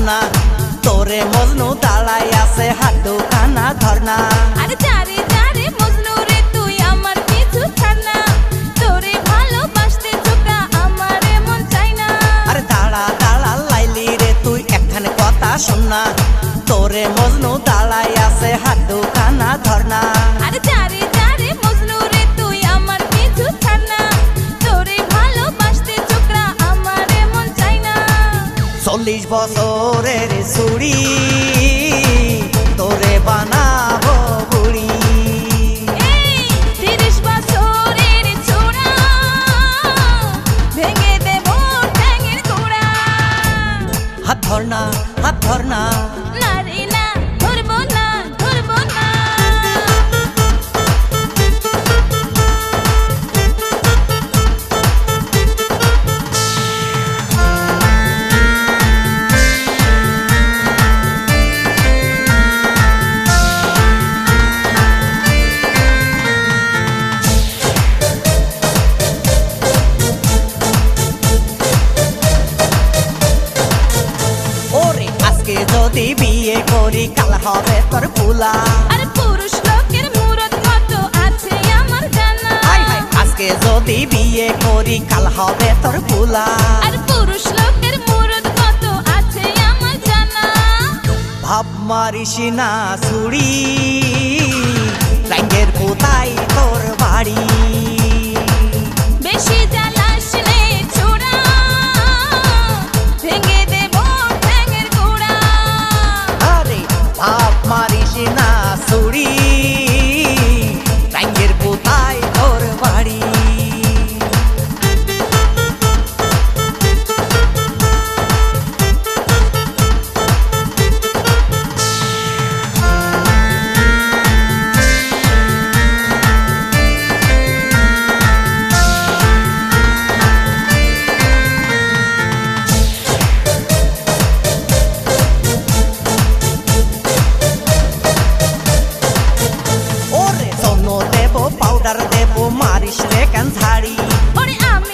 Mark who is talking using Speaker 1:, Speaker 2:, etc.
Speaker 1: না তোরে মজনু দাঁড়াই আছে হাড্ডু কানা ধরনা
Speaker 2: আরে যারে যারে মজনু রে তুই আমার কিছু ছাড় না তোরে ভালোবাসতে চোখা আমার মন চাই না
Speaker 1: আরে দাঁড়া দাঁড়া লাইলি রে তুই একখানে কথা শোন না তোরে মজনু দাঁড়াই আছে হাড্ডু কানা ধরনা
Speaker 2: আরে যারে যারে মজনু রে তুই আমার কিছু ছাড় না তোরে ভালোবাসতে চোখা আমার মন চাই না
Speaker 1: 40 বছরের ছুরি তোরে বানাবো বুড়ি
Speaker 2: এই 30 বছরের ছোড়া ভেঙে দেব ঠ্যাঙের গোড়া
Speaker 1: হাত ধরনা হাত ধরনা
Speaker 2: না রে না ধরবো না ধরবো না
Speaker 1: যদি বিয়ে করি কাল হবে তোর ফুলা
Speaker 2: আরে পুরুষ লোকের মুরত কত আছে আমার জানা
Speaker 1: হাই হাই আজকে যদি বিয়ে করি কাল হবে তোর ফুলা
Speaker 2: আরে পুরুষ লোকের মুরত কত আছে আমার জানা
Speaker 1: ভাব মারিস না ছুরি রাঙ্গের কোথায় তোর বাড়ি